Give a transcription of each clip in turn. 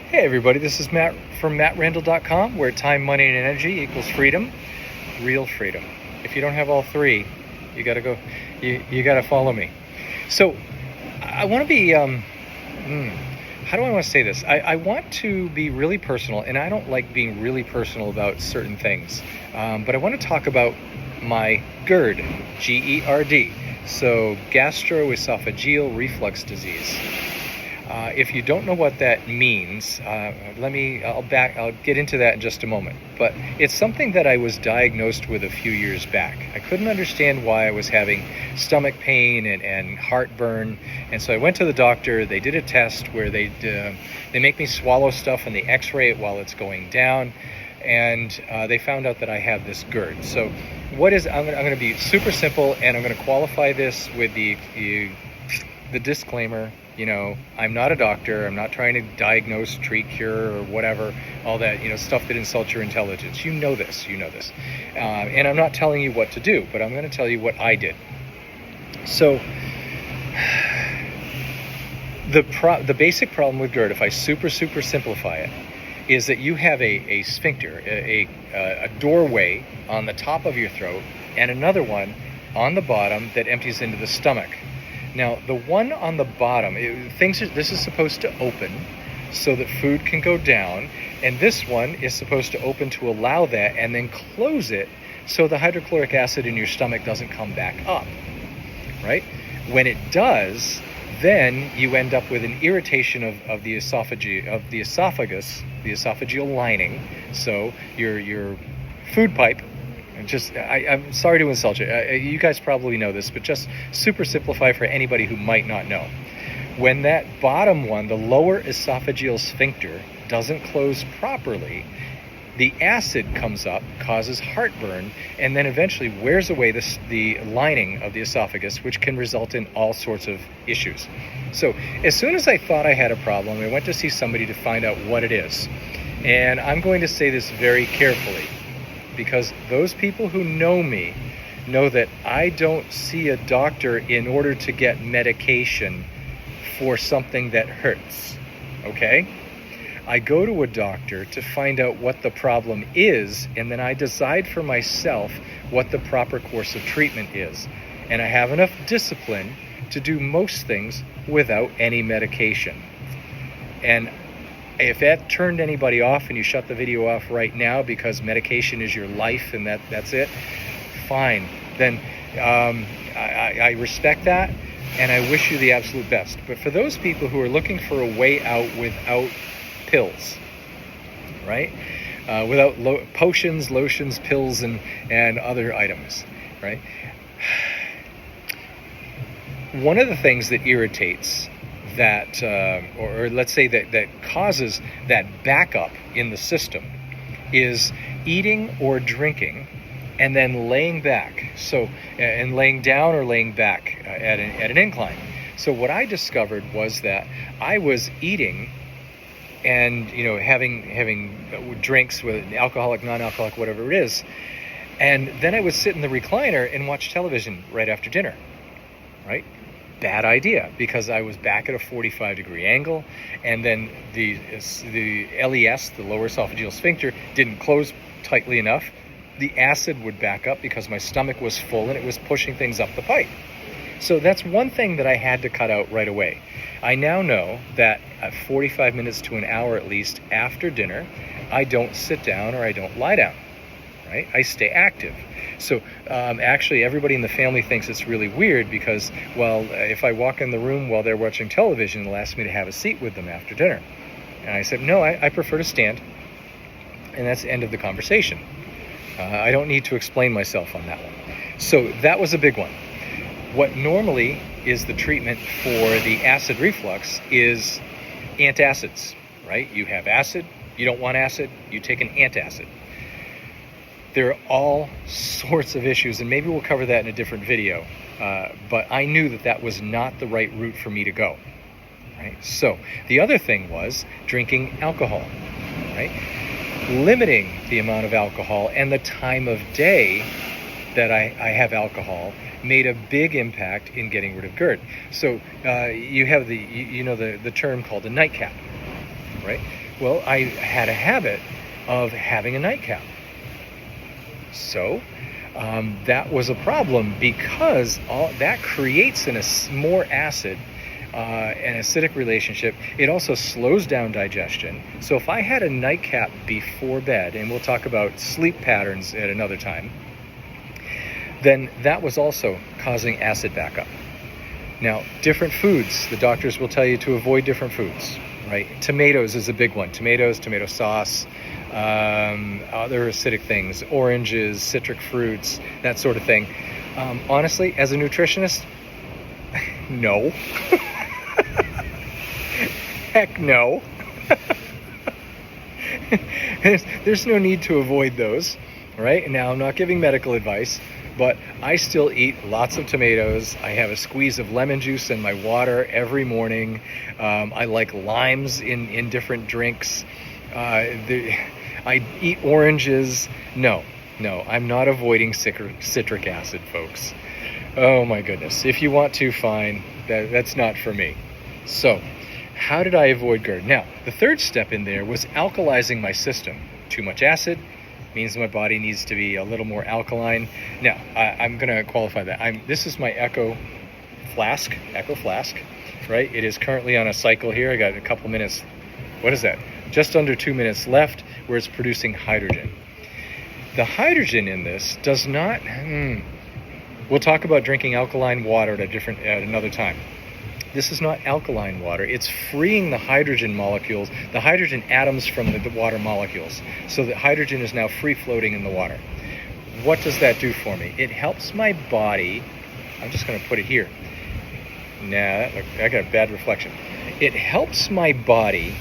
Hey everybody, this is Matt from mattrandall.com, where time, money, and energy equals freedom, real freedom. If you don't have all three, you gotta go, you gotta follow me. So I want to be, how do I want to say this? I want to be really personal, and I don't like being really personal about certain things. But I want to talk about my GERD, G-E-R-D, so gastroesophageal reflux disease. If you don't know what that means, I'll get into that in just a moment. But it's something that I was diagnosed with a few years back. I couldn't understand why I was having stomach pain and heartburn, and so I went to the doctor. They did a test where they make me swallow stuff and they X-ray it while it's going down, and they found out that I have this GERD. So I'm going to be super simple, and I'm going to qualify this with the disclaimer. You know, I'm not a doctor. I'm not trying to diagnose, treat, cure, or whatever, all that, stuff that insults your intelligence. You know this. And I'm not telling you what to do, but I'm going to tell you what I did. So the basic problem with GERD, if I super simplify it, is that you have a sphincter, a doorway on the top of your throat, and another one on the bottom that empties into the stomach. Now, the one on the bottom, this is supposed to open so that food can go down, and this one is supposed to open to allow that, and then close it so the hydrochloric acid in your stomach doesn't come back up, right? When it does, then you end up with an irritation of the esophagus, the esophageal lining, so your food pipe. I'm sorry to insult you. You guys probably know this, but just super simplify for anybody who might not know. When that bottom one, the lower esophageal sphincter, doesn't close properly, the acid comes up, causes heartburn, and then eventually wears away the lining of the esophagus, which can result in all sorts of issues. So as soon as I thought I had a problem, I went to see somebody to find out what it is. And I'm going to say this very carefully, because those people who know me know that I don't see a doctor in order to get medication for something that hurts, okay? I go to a doctor to find out what the problem is, and then I decide for myself what the proper course of treatment is. And I have enough discipline to do most things without any medication. And if that turned anybody off and you shut the video off right now because medication is your life and that's it, fine. Then I respect that, and I wish you the absolute best. But for those people who are looking for a way out without pills, right? Without potions, lotions, pills, and other items, right? One of the things that irritates that, or let's say that causes that backup in the system, is eating or drinking and then laying back. So, and laying down or laying back at an incline. So what I discovered was that I was eating and having drinks, with alcoholic, non-alcoholic, whatever it is, and then I would sit in the recliner and watch television right after dinner, right? Bad idea, because I was back at a 45-degree angle, and then the LES, the lower esophageal sphincter, didn't close tightly enough. The acid would back up because my stomach was full and it was pushing things up the pipe. So that's one thing that I had to cut out right away. I now know that at 45 minutes to an hour at least after dinner, I don't sit down or I don't lie down, right? I stay active. So actually everybody in the family thinks it's really weird because, well, if I walk in the room while they're watching television, they'll ask me to have a seat with them after dinner. And I said, no, I prefer to stand. And that's the end of the conversation. I don't need to explain myself on that one. So that was a big one. What normally is the treatment for the acid reflux is antacids, right? You have acid, you don't want acid, you take an antacid. There are all sorts of issues, and maybe we'll cover that in a different video, but I knew that was not the right route for me to go, right? So the other thing was drinking alcohol, right? Limiting the amount of alcohol and the time of day that I have alcohol made a big impact in getting rid of GERD. So you have the term called a nightcap. right? Well, I had a habit of having a nightcap. So that was a problem because all that creates more acid, an acidic relationship. It also slows down digestion. So if I had a nightcap before bed, and we'll talk about sleep patterns at another time, then that was also causing acid backup. Now, different foods, the doctors will tell you to avoid different foods, right? Tomatoes is a big one. Tomatoes, tomato sauce, other acidic things, oranges, citric fruits, that sort of thing. Honestly, as a nutritionist, no. Heck no. There's no need to avoid those, right? Now, I'm not giving medical advice, but I still eat lots of tomatoes. I have a squeeze of lemon juice in my water every morning. I like limes in different drinks. I eat oranges. No, I'm not avoiding citric acid, folks. Oh my goodness. If you want to, fine. That's not for me. So, how did I avoid GERD? Now, the third step in there was alkalizing my system. Too much acid means my body needs to be a little more alkaline. Now, I'm going to qualify that. This is my Echo Flask, right? It is currently on a cycle here. I got a couple minutes. What is that? Just under 2 minutes left where it's producing hydrogen. The hydrogen in this does not... We'll talk about drinking alkaline water at another time. This is not alkaline water. It's freeing the hydrogen molecules, the hydrogen atoms from the water molecules. So that hydrogen is now free floating in the water. What does that do for me? It helps my body. I'm just going to put it here. Nah, I got a bad reflection. It helps my body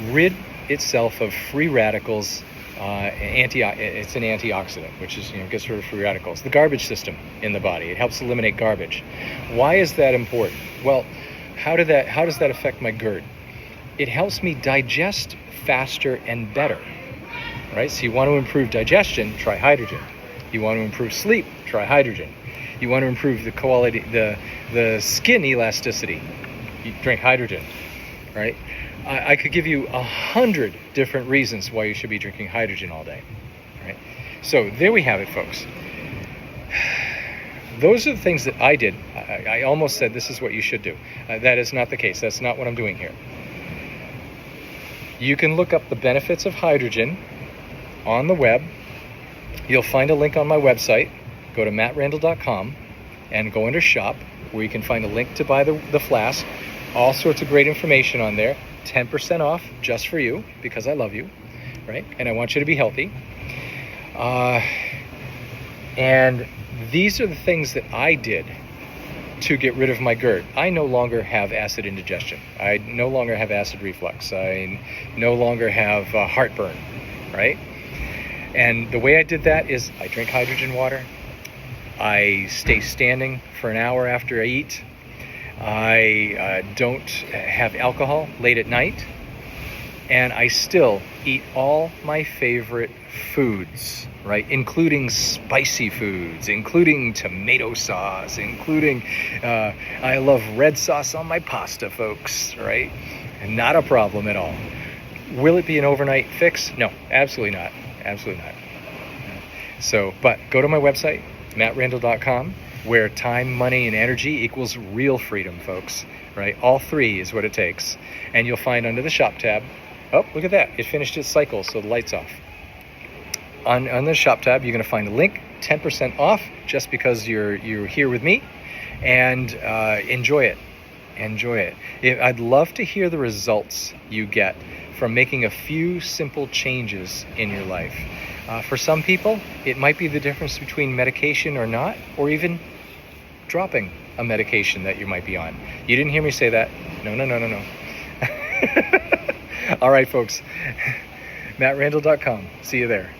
rid itself of free radicals. It's an antioxidant, which is, gets rid of free radicals. The garbage system in the body. It helps eliminate garbage. Why is that important? Well, how does that affect my GERD? It helps me digest faster and better, right? So you want to improve digestion, try hydrogen. You want to improve sleep, try hydrogen. You want to improve the quality, the skin elasticity, you drink hydrogen, right? I could give you 100 different reasons why you should be drinking hydrogen all day, right? So there we have it, folks. Those are the things that I did. I almost said this is what you should do. That is not the case. That's not what I'm doing here. You can look up the benefits of hydrogen on the web. You'll find a link on my website. Go to mattrandall.com and go under shop, where you can find a link to buy the flask. All sorts of great information on there. 10% off just for you, because I love you, right? And I want you to be healthy. And these are the things that I did to get rid of my GERD. I no longer have acid indigestion. I no longer have acid reflux. I no longer have heartburn, right? And the way I did that is I drink hydrogen water. I stay standing for an hour after I eat. I don't have alcohol late at night, and I still eat all my favorite foods, right? Including spicy foods, including tomato sauce, including, I love red sauce on my pasta, folks, right? Not a problem at all. Will it be an overnight fix? No, absolutely not. Absolutely not. So, but go to my website, mattrandall.com. where time, money, and energy equals real freedom, folks, right? All three is what it takes. And you'll find under the shop tab, oh, look at that. It finished its cycle, so the light's off. On the shop tab, you're going to find a link, 10% off, just because you're here with me, and enjoy it. Enjoy it. I'd love to hear the results you get from making a few simple changes in your life. For some people, it might be the difference between medication or not, or even dropping a medication that you might be on. You didn't hear me say that. No. All right, folks. mattrandall.com. See you there.